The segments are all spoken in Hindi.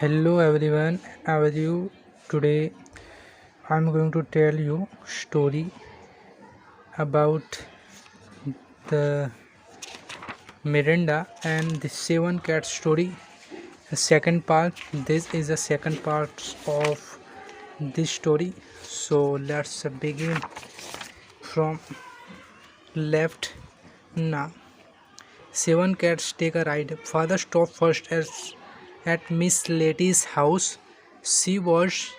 Hello everyone, how are you? Today I'm going to tell you story about the Miranda and the seven cat story. The second part. This is the second part of this story. So let's begin from left now. Seven cats take a ride. Father stopped first at Miss Letty's house. She was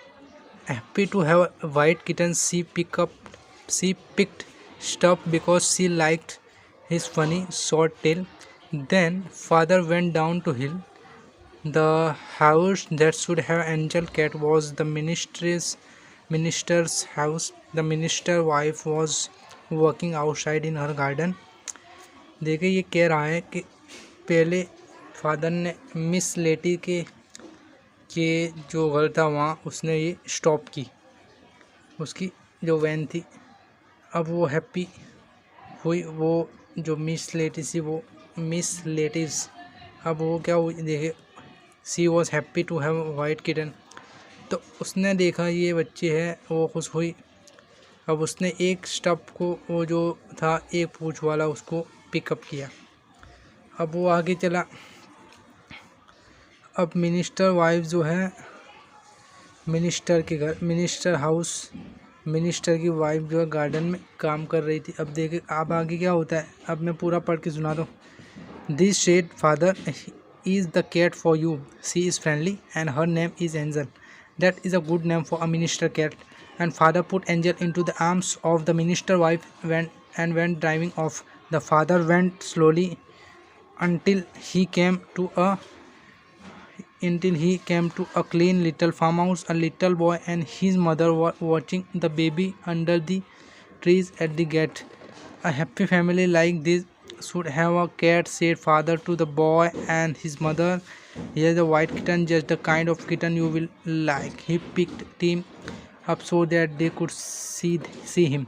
happy to have a white kitten. She picked Stuff because she liked his funny short tail. Then father went down to hill. The house that should have angel cat was the minister's house. The minister wife was working outside in her garden. देखिए ये कह रहा है कि पहले फादर ने मिस लेटी के जो घर था वहाँ उसने ये स्टॉप की, उसकी जो वैन थी। अब वो हैप्पी हुई, वो जो मिस लेटी थी वो मिस लेटीज, अब वो क्या हुई देखे, she was happy to have white kitten. तो उसने देखा ये बच्चे है, वो खुश हुई। अब उसने एक स्टफ को, वो जो था एक पूँछ वाला, उसको पिकअप किया। अब वो आगे चला। अब मिनिस्टर वाइफ जो है मिनिस्टर के घर, मिनिस्टर हाउस, मिनिस्टर की वाइफ जो है गार्डन में काम कर रही थी। अब देखे अब आगे क्या होता है, अब मैं पूरा पढ़ के सुना दूँ। This said Father is the cat for you. She is friendly and her name is Angel. That is a good name for a minister cat. And father put Angel into the arms of the minister wife went driving off. The father went slowly until he came to a clean little farmhouse. A little boy and his mother were watching the baby under the trees at the gate. A happy family like this should have a cat, said father to the boy and his mother. Here's a white kitten, just the kind of kitten you will like. He picked him up so that they could see him.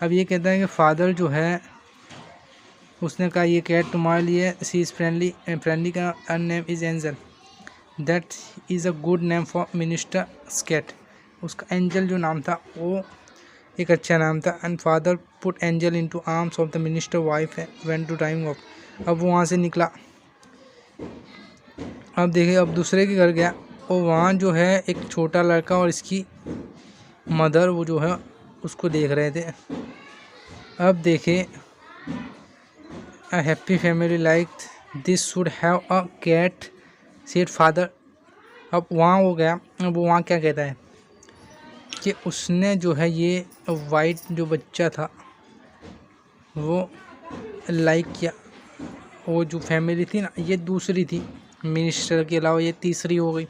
अब ये कहता है कि फादर जो है उसने कहा ये कैट तुम्हारे लिए, सी इज़ फ्रेंडली का name is Angel, that is a good name for minister cat. उसका एंजल जो नाम था वो एक अच्छा नाम था। And Father put Angel into arms of the minister wife went to driving off. अब वो वहाँ से निकला। अब देखिए अब दूसरे के घर गया और वहाँ जो है एक छोटा लड़का और इसकी मदर वो जो है उसको देख रहे थे। अब देखिए a happy family like this should have a cat, said Father. अब वहाँ वो गया। अब वो वहाँ क्या कहता है कि उसने जो है ये वाइट जो बच्चा था वो लाइक किया। वो जो फैमिली थी ना, ये दूसरी थी, मिनिस्टर के अलावा ये तीसरी हो गई।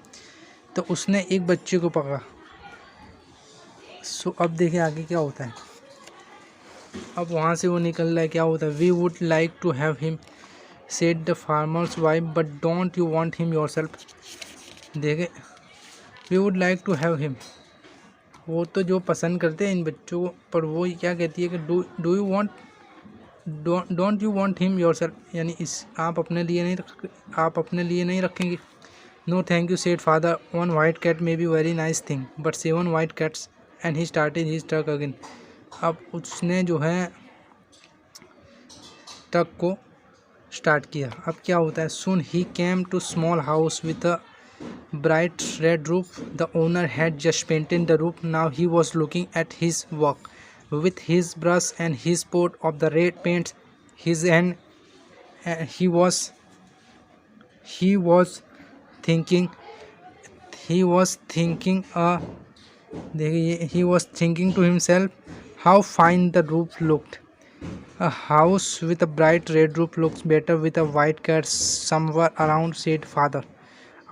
तो उसने एक बच्चे को पकड़ा। सो अब देखिए आगे क्या होता है। अब वहाँ से वो निकल रहा है, क्या होता है। We would like to have him, said the farmer's wife, but don't you want him yourself. देखे we would like to have him, वो तो जो पसंद करते हैं इन बच्चों को, पर वो क्या कहती है कि do you want, don't you want him yourself, यानी इस आप अपने लिए नहीं रखेंगे। No thank you, said Father, one white cat may be very nice thing but 7 white cats, and he started his truck again. अब उसने जो है ट्रक को स्टार्ट किया। अब क्या होता है, soon he came to small house with a bright red roof. The owner had just painted the roof. Now he was looking at his work with his brush and his pot of the red paint. His hand, he was thinking. He was thinking. He was thinking to himself how fine the roof looked. A house with a bright red roof looks better with a white cat somewhere around, said father.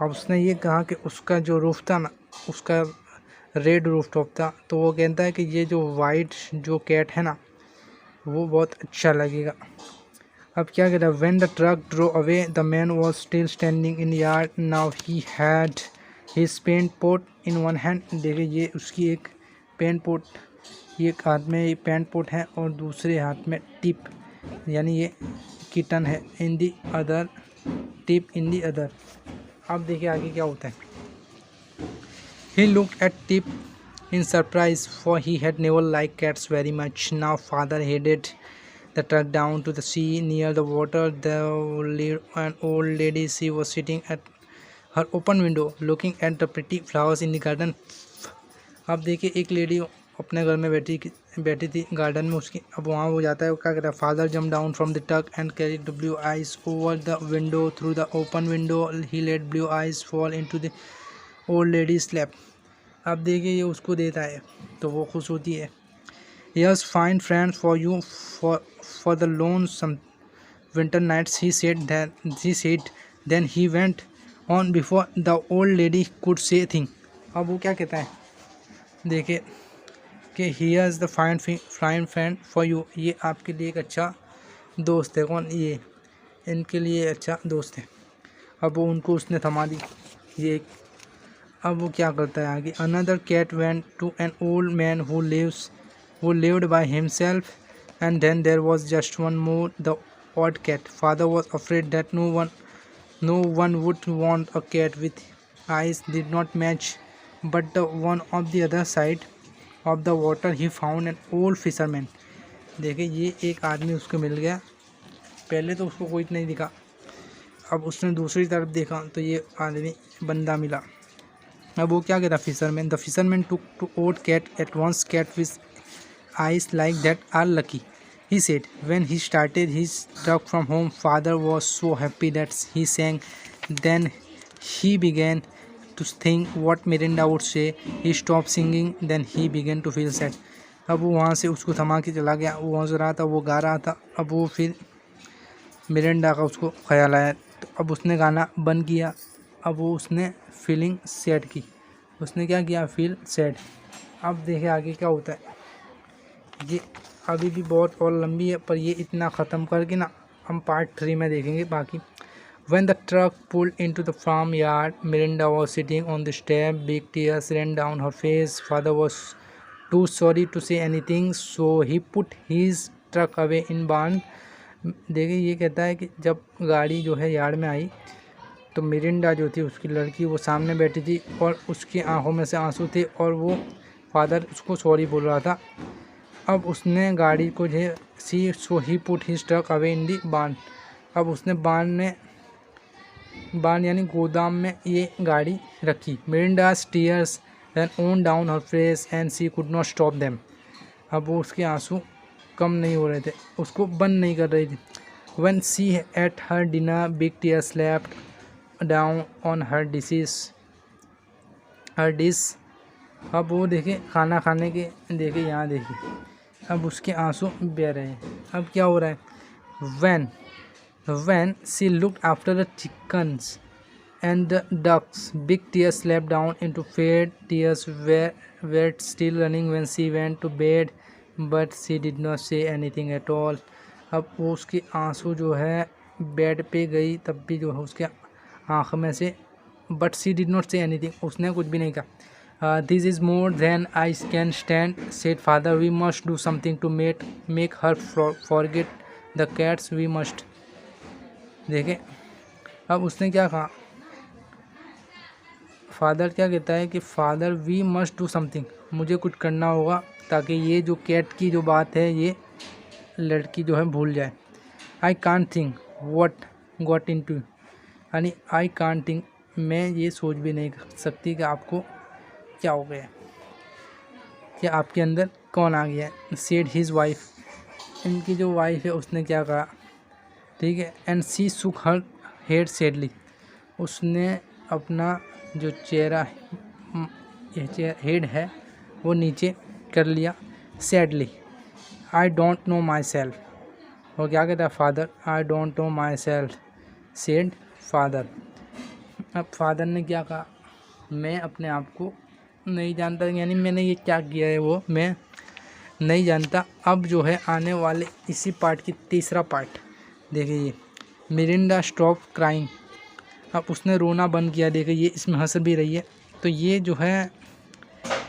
अब उसने ये कहा कि उसका जो रूफ था ना, उसका रेड रूफ टॉप था, तो वो कहता है कि ये जो वाइट जो कैट है ना वो बहुत अच्छा लगेगा। अब क्या कहता है, when the truck drove away the man was still standing in yard. Now he had his paint pot in one hand. देखिए ये उसकी एक पेंट पोट, एक हाथ में पेंट पोट है और दूसरे हाथ में टिप, यानी ये किटन है। In the other tip in the other. अब देखिए आगे क्या होता है। He looked at Tip in surprise, for he had never liked cats very much. Now father headed the truck down to the sea near the water. An old lady, she was sitting at her open window looking at the pretty flowers in the garden. अब देखिए एक लेडी अपने घर में बैठी थी गार्डन में उसकी। अब वहाँ वो जाता है, वो क्या कहता है, Father jump down from the truck and carried the Blue Eyes over the window through the open window. He let Blue Eyes fall into the old lady's lap. अब देखिए ये उसको देता है तो वो खुश होती है। Yes fine friends for you for the lonesome winter nights he said then he went on before the old lady could say thing. अब वो क्या कहता है, देखिए कि here's the fine friend for you, ये आपके लिए एक अच्छा दोस्त है। कौन, ये इनके लिए अच्छा दोस्त है। अब वो उनको उसने थमा दी ये। अब वो क्या करता है आगे। Another cat went to an old man who lived by himself and then there was just one more the odd cat. Father was afraid that no one would want a cat with eyes did not match, but the one of the other side of the water he found an old fisherman. देखिए ये एक आदमी उसको मिल गया। पहले तो उसको कोई नहीं दिखा, अब उसने दूसरी तरफ देखा तो ये आदमी बंदा मिला। अब वो क्या कहता, fisherman. The fisherman took to old cat at once, cat with eyes like that are lucky, he said. When he started his truck from home, father was so happy that he sang. Then he began to think what Mirinda would say. He stopped singing, then he began to feel sad. अब वो वहाँ से उसको थमा के चला गया। वो हंस रहा था, वो गा रहा था। अब वो फिर मिरिंडा का उसको ख्याल आया तो अब उसने गाना बंद किया। अब वो उसने फीलिंग सैड की। उसने क्या किया, फील सैड। अब देखे आगे क्या होता है। ये अभी भी बहुत और लंबी है, पर ये इतना ख़त्म करके ना हम पार्ट 3 में देखेंगे बाकी। When the truck pulled into the farmyard, Mirinda was sitting on the step. Big tears ran down her face. Father was too sorry to say anything, so he put his truck away in barn. देखिए ये कहता है कि जब गाड़ी जो है यार्ड में आई तो मिरिंडा जो थी उसकी लड़की वो सामने बैठी थी और उसकी आंखों में से आंसू थे और वो फादर उसको सॉरी बोल रहा था। अब उसने गाड़ी को जो so he put his truck away in the barn. अब उसने बार्न यानी गोदाम में ये गाड़ी रखी। मिरिंडा's tears ran on down her face and she could not stop them. अब वो उसके आंसू कम नहीं हो रहे थे, उसको बंद नहीं कर रही थी। When she ate her dinner, big tears slapped down on her dish। अब वो देखे खाना खाने के, देखे यहाँ देखिए अब उसके आंसू बह रहे हैं। अब क्या हो रहा है। When she looked after the chickens and the ducks, big tears slapped down into fed. Tears were still running when she went to bed, but she did not say anything at all. अब वो उसके आंसू जो है बेड पे गई तब भी जो है उसके आँख में से, but she did not say anything, उसने कुछ भी नहीं कहा। This is more than I can stand, said father. We must do something to make her forget the cats. We must. देखें अब उसने क्या कहा, फादर क्या कहता है कि Father we must do something, मुझे कुछ करना होगा ताकि ये जो कैट की जो बात है ये लड़की जो है भूल जाए। I can't think what got into, यानी आई कांट थिंक, मैं ये सोच भी नहीं सकती कि आपको क्या हो गया, कि आपके अंदर कौन आ गया है। सेड हिज वाइफ, इनकी जो वाइफ है उसने क्या कहा, ठीक है। एंड सी सुक हर हेड सैडली, उसने अपना जो चेहरा हेड है वो नीचे कर लिया sadly. I don't know my self, वो क्या कहता है father, I don't know my self said Father. अब फादर ने क्या कहा, मैं अपने आप को नहीं जानता, यानी मैंने ये क्या किया है वो मैं नहीं जानता। अब जो है आने वाले इसी पार्ट की तीसरा पार्ट देखिए, ये मिरिंडा स्टॉप क्राइंग, अब उसने रोना बंद किया। देखिए ये इसमें हंस भी रही है। तो ये जो है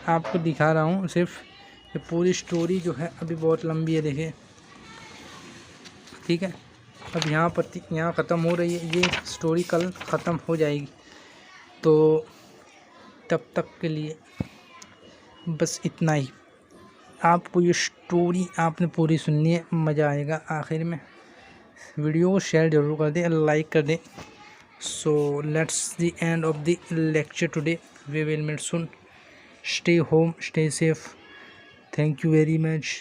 आपको दिखा रहा हूँ सिर्फ, ये पूरी स्टोरी जो है अभी बहुत लंबी है देखिए, ठीक है। अब यहाँ ख़त्म हो रही है, ये स्टोरी कल ख़त्म हो जाएगी। तो तब तक के लिए बस इतना ही। आपको ये स्टोरी आपने पूरी सुननी है, मज़ा आएगा। आखिर में वीडियो को शेयर ज़रूर कर दें, लाइक कर दें। So let's the end of the lecture today. We will meet soon. Stay home, stay safe. Thank you very much.